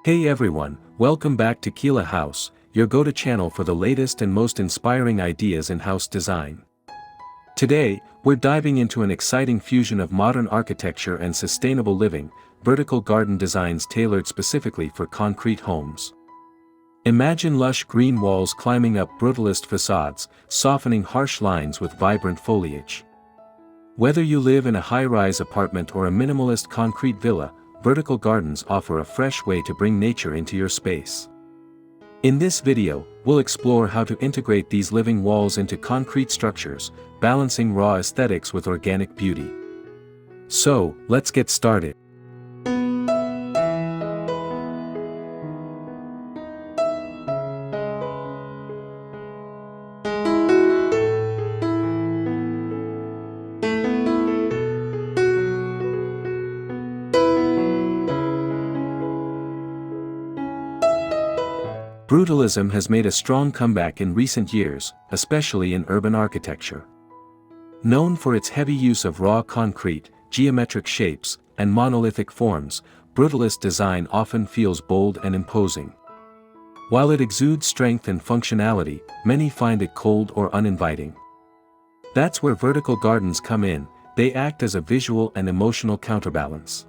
Hey everyone, welcome back to Kila House, your go-to channel for the latest and most inspiring ideas in house design. Today, we're diving into an exciting fusion of modern architecture and sustainable living, vertical garden designs tailored specifically for concrete homes. Imagine lush green walls climbing up brutalist facades, softening harsh lines with vibrant foliage. Whether you live in a high-rise apartment or a minimalist concrete villa, vertical gardens offer a fresh way to bring nature into your space. In this video, we'll explore how to integrate these living walls into concrete structures, balancing raw aesthetics with organic beauty. So, let's get started. Brutalism has made a strong comeback in recent years, especially in urban architecture. Known for its heavy use of raw concrete, geometric shapes, and monolithic forms, brutalist design often feels bold and imposing. While it exudes strength and functionality, many find it cold or uninviting. That's where vertical gardens come in. They act as a visual and emotional counterbalance.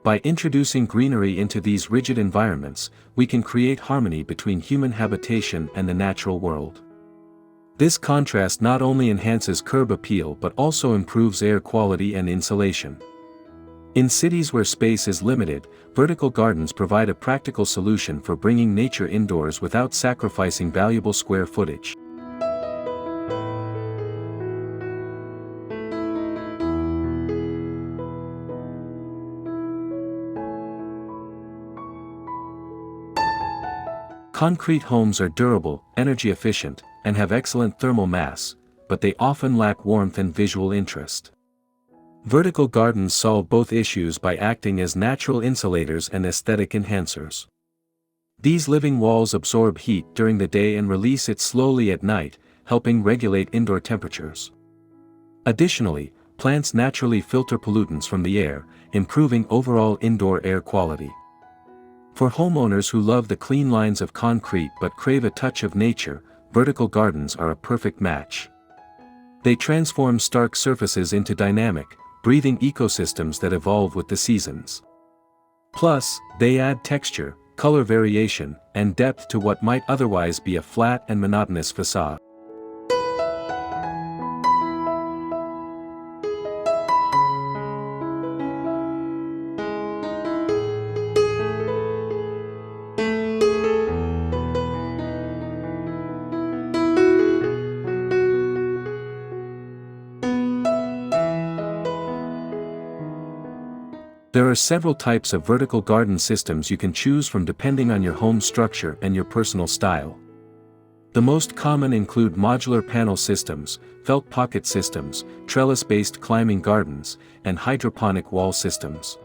By introducing greenery into these rigid environments, we can create harmony between human habitation and the natural world. This contrast not only enhances curb appeal but also improves air quality and insulation. In cities where space is limited, vertical gardens provide a practical solution for bringing nature indoors without sacrificing valuable square footage. Concrete homes are durable, energy efficient, and have excellent thermal mass, but they often lack warmth and visual interest. Vertical gardens solve both issues by acting as natural insulators and aesthetic enhancers. These living walls absorb heat during the day and release it slowly at night, helping regulate indoor temperatures. Additionally, plants naturally filter pollutants from the air, improving overall indoor air quality. For homeowners who love the clean lines of concrete but crave a touch of nature, vertical gardens are a perfect match. They transform stark surfaces into dynamic, breathing ecosystems that evolve with the seasons. Plus, they add texture, color variation, and depth to what might otherwise be a flat and monotonous facade. There are several types of vertical garden systems you can choose from depending on your home structure and your personal style. The most common include modular panel systems, felt pocket systems, trellis-based climbing gardens, and hydroponic wall systems.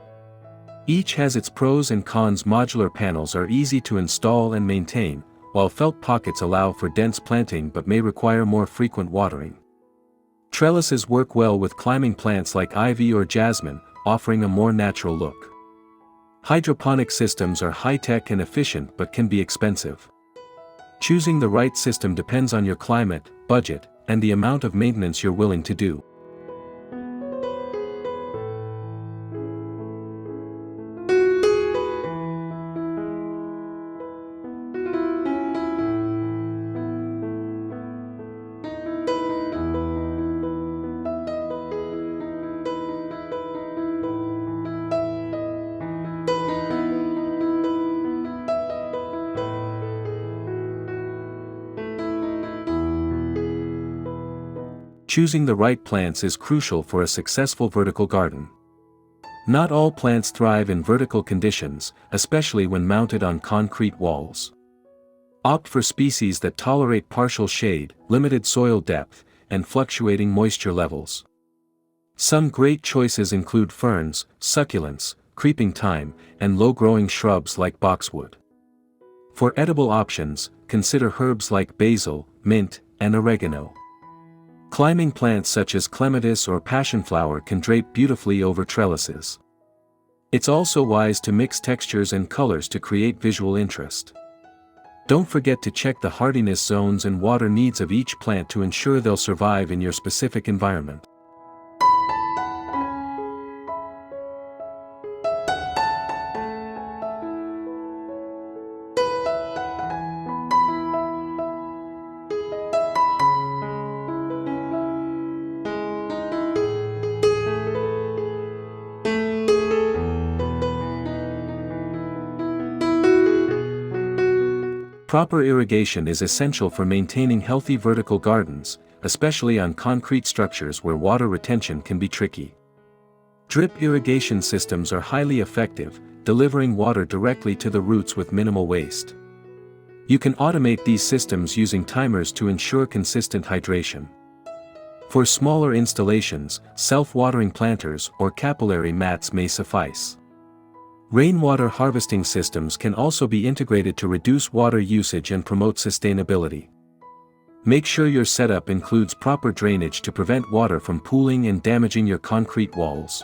Each has its pros and cons. Modular panels are easy to install and maintain, while felt pockets allow for dense planting but may require more frequent watering. Trellises work well with climbing plants like ivy or jasmine, offering a more natural look. Hydroponic systems are high-tech and efficient but can be expensive. Choosing the right system depends on your climate, budget, and the amount of maintenance you're willing to do. Choosing the right plants is crucial for a successful vertical garden. Not all plants thrive in vertical conditions, especially when mounted on concrete walls. Opt for species that tolerate partial shade, limited soil depth, and fluctuating moisture levels. Some great choices include ferns, succulents, creeping thyme, and low-growing shrubs like boxwood. For edible options, consider herbs like basil, mint, and oregano. Climbing plants such as clematis or passionflower can drape beautifully over trellises. It's also wise to mix textures and colors to create visual interest. Don't forget to check the hardiness zones and water needs of each plant to ensure they'll survive in your specific environment. Proper irrigation is essential for maintaining healthy vertical gardens, especially on concrete structures where water retention can be tricky. Drip irrigation systems are highly effective, delivering water directly to the roots with minimal waste. You can automate these systems using timers to ensure consistent hydration. For smaller installations, self-watering planters or capillary mats may suffice. Rainwater harvesting systems can also be integrated to reduce water usage and promote sustainability. Make sure your setup includes proper drainage to prevent water from pooling and damaging your concrete walls.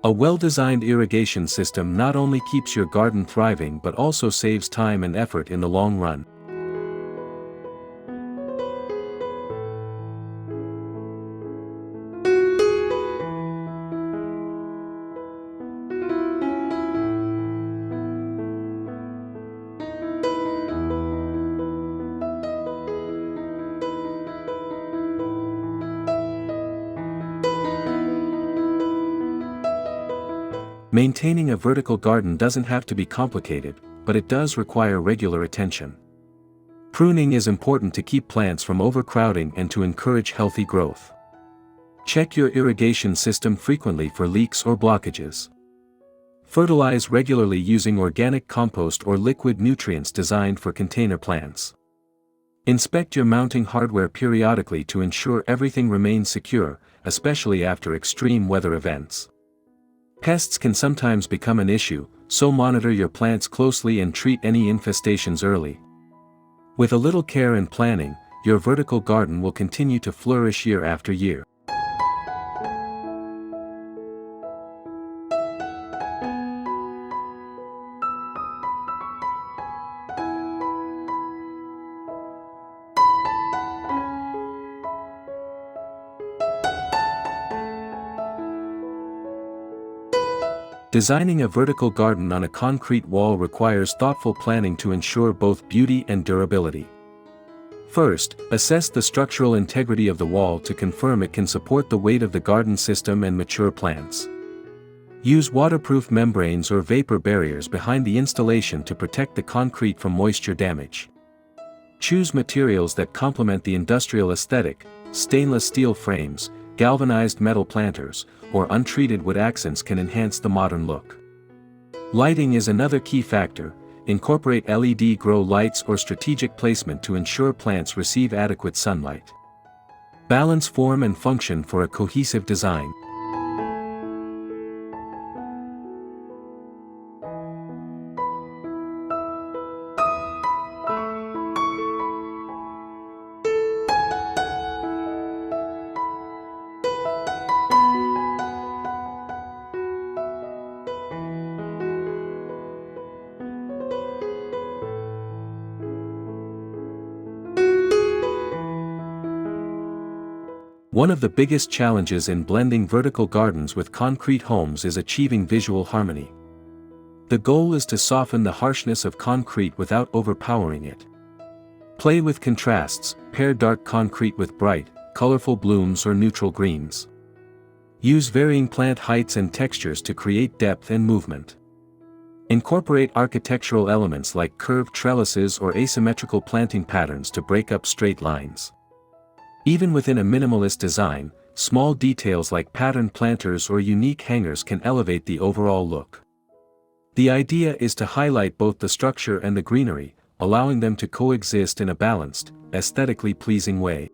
A well-designed irrigation system not only keeps your garden thriving but also saves time and effort in the long run. Maintaining a vertical garden doesn't have to be complicated, but it does require regular attention. Pruning is important to keep plants from overcrowding and to encourage healthy growth. Check your irrigation system frequently for leaks or blockages. Fertilize regularly using organic compost or liquid nutrients designed for container plants. Inspect your mounting hardware periodically to ensure everything remains secure, especially after extreme weather events. Pests can sometimes become an issue, so monitor your plants closely and treat any infestations early. With a little care and planning, your vertical garden will continue to flourish year after year. Designing a vertical garden on a concrete wall requires thoughtful planning to ensure both beauty and durability. First, assess the structural integrity of the wall to confirm it can support the weight of the garden system and mature plants. Use waterproof membranes or vapor barriers behind the installation to protect the concrete from moisture damage. Choose materials that complement the industrial aesthetic: stainless steel frames, galvanized metal planters, or untreated wood accents can enhance the modern look. Lighting is another key factor. Incorporate LED grow lights or strategic placement to ensure plants receive adequate sunlight. Balance form and function for a cohesive design. One of the biggest challenges in blending vertical gardens with concrete homes is achieving visual harmony. The goal is to soften the harshness of concrete without overpowering it. Play with contrasts, pair dark concrete with bright, colorful blooms or neutral greens. Use varying plant heights and textures to create depth and movement. Incorporate architectural elements like curved trellises or asymmetrical planting patterns to break up straight lines. Even within a minimalist design, small details like patterned planters or unique hangers can elevate the overall look. The idea is to highlight both the structure and the greenery, allowing them to coexist in a balanced, aesthetically pleasing way.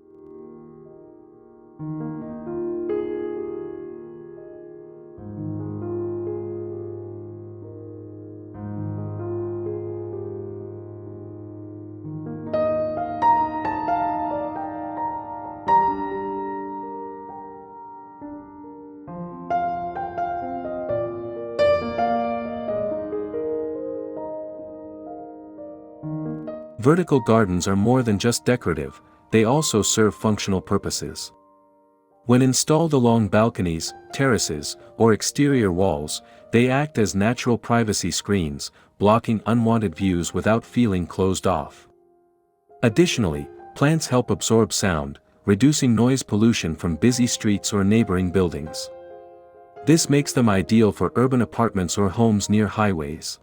Vertical gardens are more than just decorative, they also serve functional purposes. When installed along balconies, terraces, or exterior walls, they act as natural privacy screens, blocking unwanted views without feeling closed off. Additionally, plants help absorb sound, reducing noise pollution from busy streets or neighboring buildings. This makes them ideal for urban apartments or homes near highways.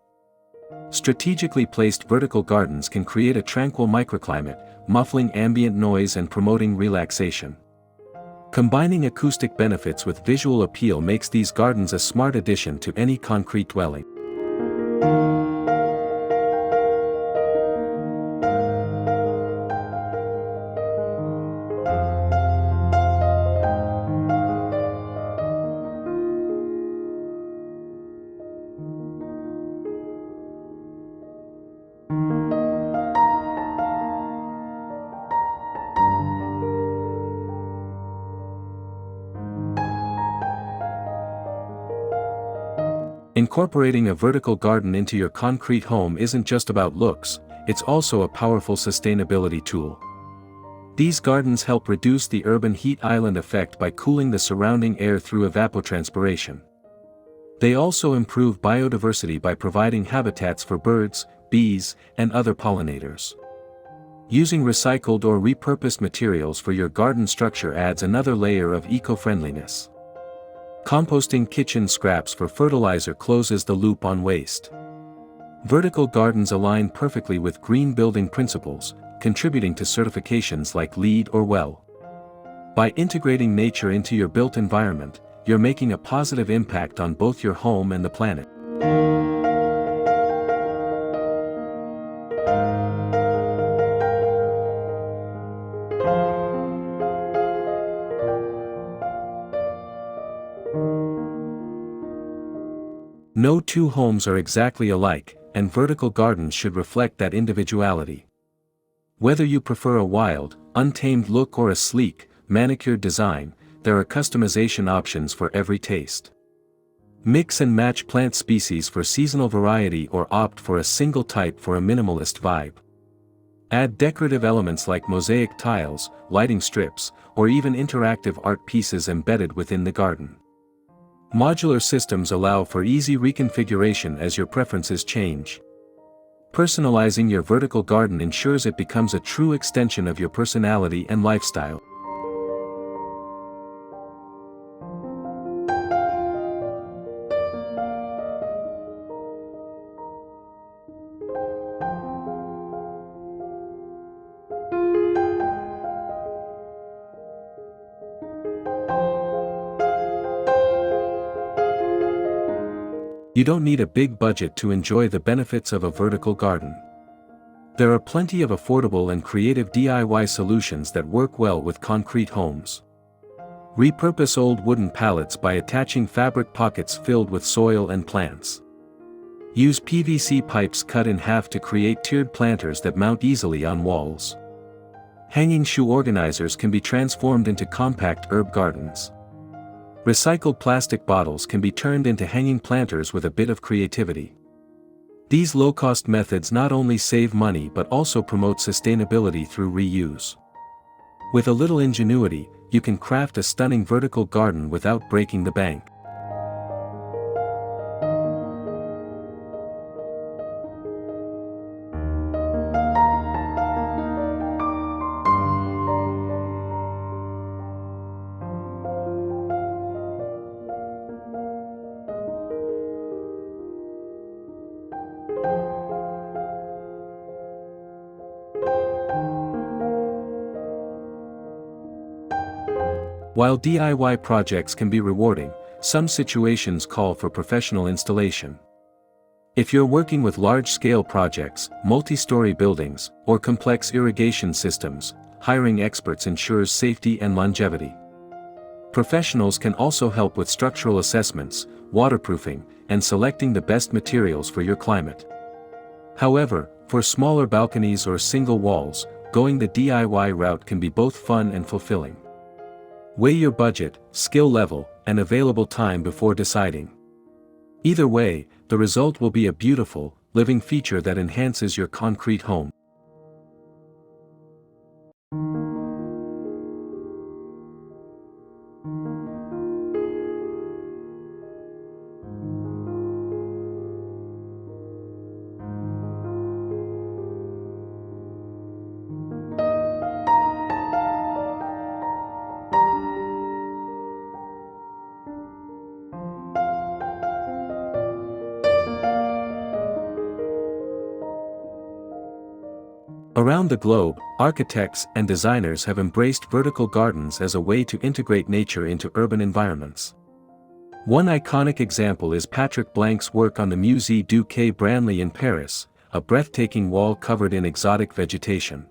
Strategically placed vertical gardens can create a tranquil microclimate, muffling ambient noise and promoting relaxation. Combining acoustic benefits with visual appeal makes these gardens a smart addition to any concrete dwelling. Incorporating a vertical garden into your concrete home isn't just about looks, it's also a powerful sustainability tool. These gardens help reduce the urban heat island effect by cooling the surrounding air through evapotranspiration. They also improve biodiversity by providing habitats for birds, bees, and other pollinators. Using recycled or repurposed materials for your garden structure adds another layer of eco-friendliness. Composting kitchen scraps for fertilizer closes the loop on waste. Vertical gardens align perfectly with green building principles, contributing to certifications like LEED or WELL. By integrating nature into your built environment, you're making a positive impact on both your home and the planet. No two homes are exactly alike, and vertical gardens should reflect that individuality. Whether you prefer a wild, untamed look or a sleek, manicured design, there are customization options for every taste. Mix and match plant species for seasonal variety or opt for a single type for a minimalist vibe. Add decorative elements like mosaic tiles, lighting strips, or even interactive art pieces embedded within the garden. Modular systems allow for easy reconfiguration as your preferences change. Personalizing your vertical garden ensures it becomes a true extension of your personality and lifestyle. You don't need a big budget to enjoy the benefits of a vertical garden. There are plenty of affordable and creative DIY solutions that work well with concrete homes. Repurpose old wooden pallets by attaching fabric pockets filled with soil and plants. Use PVC pipes cut in half to create tiered planters that mount easily on walls. Hanging shoe organizers can be transformed into compact herb gardens. Recycled plastic bottles can be turned into hanging planters with a bit of creativity. These low-cost methods not only save money but also promote sustainability through reuse. With a little ingenuity, you can craft a stunning vertical garden without breaking the bank. While DIY projects can be rewarding, some situations call for professional installation. If you're working with large-scale projects, multi-story buildings, or complex irrigation systems, hiring experts ensures safety and longevity. Professionals can also help with structural assessments, waterproofing, and selecting the best materials for your climate. However, for smaller balconies or single walls, going the DIY route can be both fun and fulfilling. Weigh your budget, skill level, and available time before deciding. Either way, the result will be a beautiful, living feature that enhances your concrete home. Around the globe, architects and designers have embraced vertical gardens as a way to integrate nature into urban environments. One iconic example is Patrick Blanc's work on the Musée du Quai Branly in Paris, a breathtaking wall covered in exotic vegetation.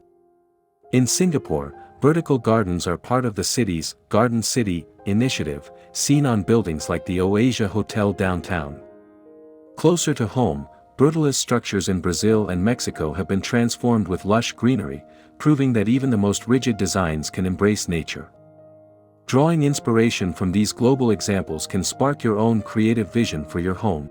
In Singapore, vertical gardens are part of the city's Garden City initiative, seen on buildings like the Oasis Hotel downtown. Closer to home, brutalist structures in Brazil and Mexico have been transformed with lush greenery, proving that even the most rigid designs can embrace nature. Drawing inspiration from these global examples can spark your own creative vision for your home.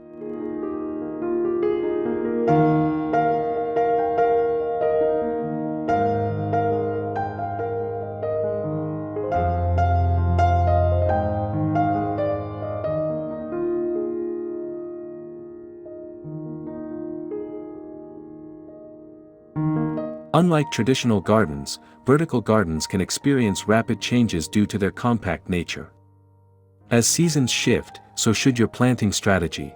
Unlike traditional gardens, vertical gardens can experience rapid changes due to their compact nature. As seasons shift, so should your planting strategy.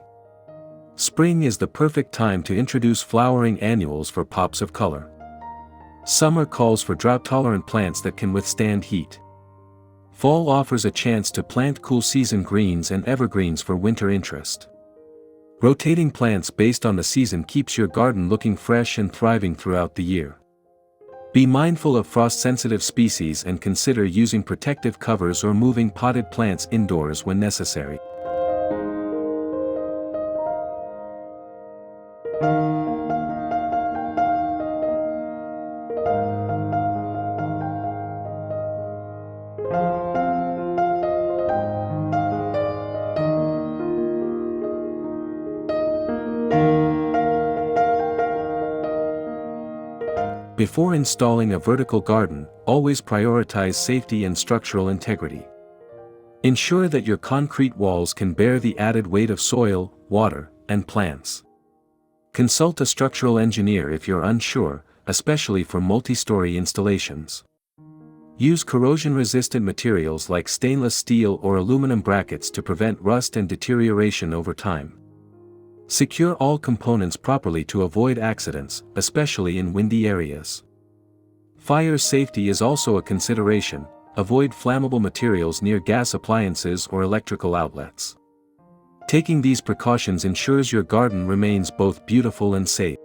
Spring is the perfect time to introduce flowering annuals for pops of color. Summer calls for drought-tolerant plants that can withstand heat. Fall offers a chance to plant cool-season greens and evergreens for winter interest. Rotating plants based on the season keeps your garden looking fresh and thriving throughout the year. Be mindful of frost-sensitive species and consider using protective covers or moving potted plants indoors when necessary. Before installing a vertical garden, always prioritize safety and structural integrity. Ensure that your concrete walls can bear the added weight of soil, water, and plants. Consult a structural engineer if you're unsure, especially for multi-story installations. Use corrosion-resistant materials like stainless steel or aluminum brackets to prevent rust and deterioration over time. Secure all components properly to avoid accidents, especially in windy areas. Fire safety is also a consideration. Avoid flammable materials near gas appliances or electrical outlets. Taking these precautions ensures your garden remains both beautiful and safe.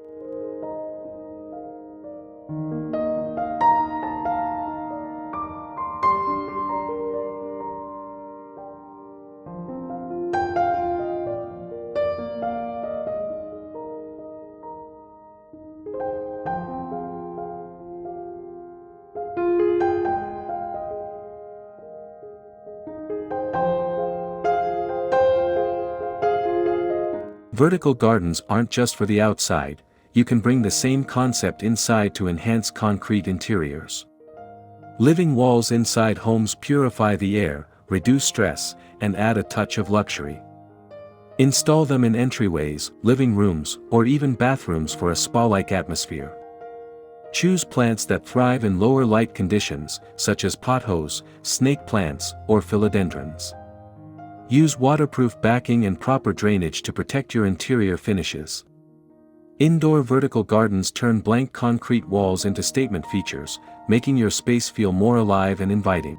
Vertical gardens aren't just for the outside, you can bring the same concept inside to enhance concrete interiors. Living walls inside homes purify the air, reduce stress, and add a touch of luxury. Install them in entryways, living rooms, or even bathrooms for a spa-like atmosphere. Choose plants that thrive in lower light conditions, such as pothos, snake plants, or philodendrons. Use waterproof backing and proper drainage to protect your interior finishes. Indoor vertical gardens turn blank concrete walls into statement features, making your space feel more alive and inviting.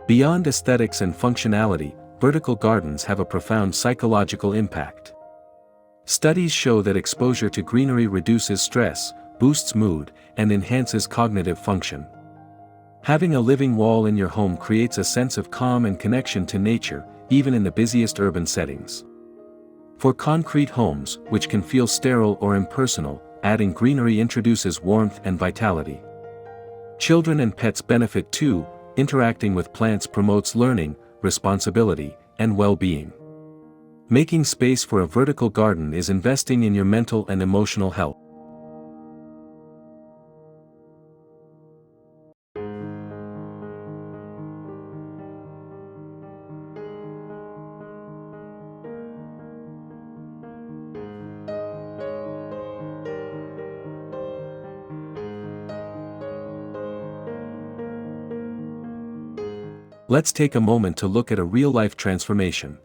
Beyond aesthetics and functionality, vertical gardens have a profound psychological impact. Studies show that exposure to greenery reduces stress, boosts mood, and enhances cognitive function. Having a living wall in your home creates a sense of calm and connection to nature, even in the busiest urban settings. For concrete homes, which can feel sterile or impersonal, adding greenery introduces warmth and vitality. Children and pets benefit too. Interacting with plants promotes learning, responsibility, and well-being. Making space for a vertical garden is investing in your mental and emotional health. Let's take a moment to look at a real-life transformation.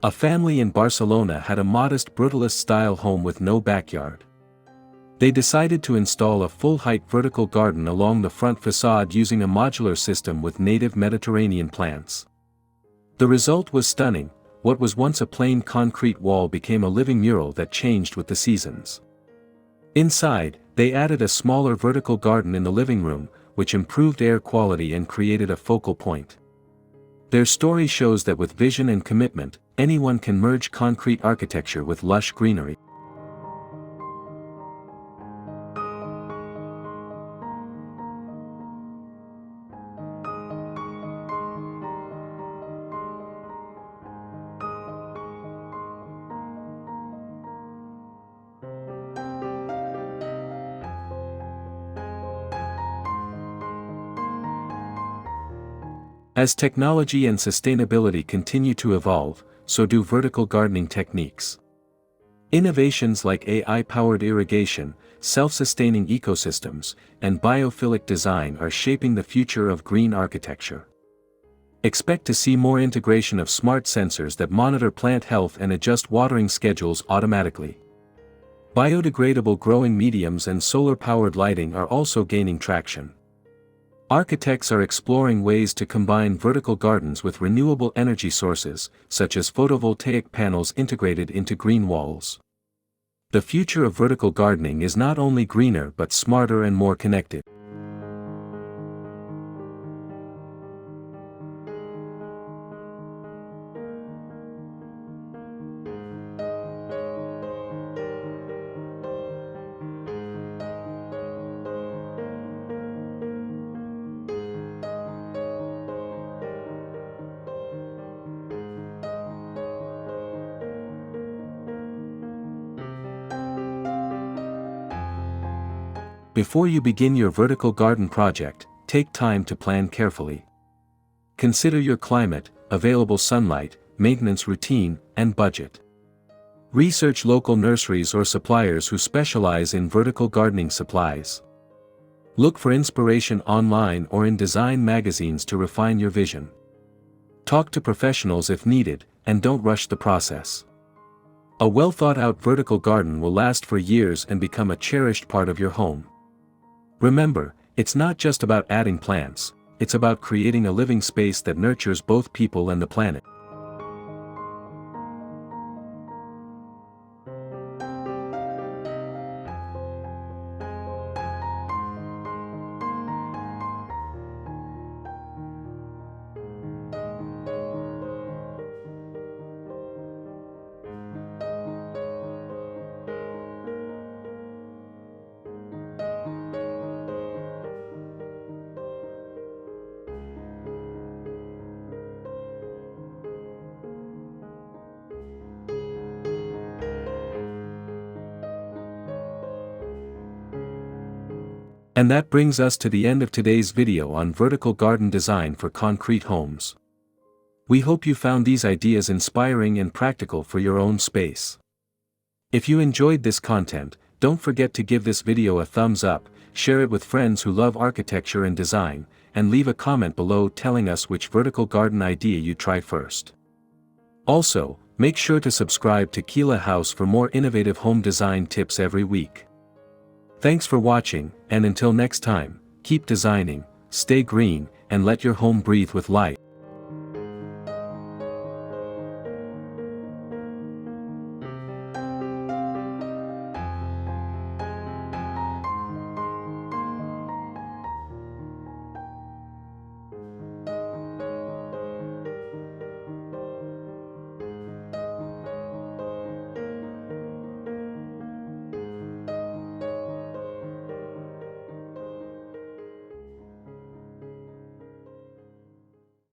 A family in Barcelona had a modest brutalist-style home with no backyard. They decided to install a full-height vertical garden along the front facade using a modular system with native Mediterranean plants. The result was stunning. What was once a plain concrete wall became a living mural that changed with the seasons. Inside, they added a smaller vertical garden in the living room, which improved air quality and created a focal point. Their story shows that with vision and commitment, anyone can merge concrete architecture with lush greenery. As technology and sustainability continue to evolve, so do vertical gardening techniques. Innovations like AI-powered irrigation, self-sustaining ecosystems, and biophilic design are shaping the future of green architecture. Expect to see more integration of smart sensors that monitor plant health and adjust watering schedules automatically. Biodegradable growing mediums and solar-powered lighting are also gaining traction. Architects are exploring ways to combine vertical gardens with renewable energy sources, such as photovoltaic panels integrated into green walls. The future of vertical gardening is not only greener but smarter and more connected. Before you begin your vertical garden project, take time to plan carefully. Consider your climate, available sunlight, maintenance routine, and budget. Research local nurseries or suppliers who specialize in vertical gardening supplies. Look for inspiration online or in design magazines to refine your vision. Talk to professionals if needed, and don't rush the process. A well-thought-out vertical garden will last for years and become a cherished part of your home. Remember, it's not just about adding plants, it's about creating a living space that nurtures both people and the planet. And that brings us to the end of today's video on vertical garden design for concrete homes. We hope you found these ideas inspiring and practical for your own space. If you enjoyed this content, don't forget to give this video a thumbs up, share it with friends who love architecture and design, and leave a comment below telling us which vertical garden idea you try first. Also, make sure to subscribe to Keela House for more innovative home design tips every week. Thanks for watching, and until next time, keep designing, stay green, and let your home breathe with life.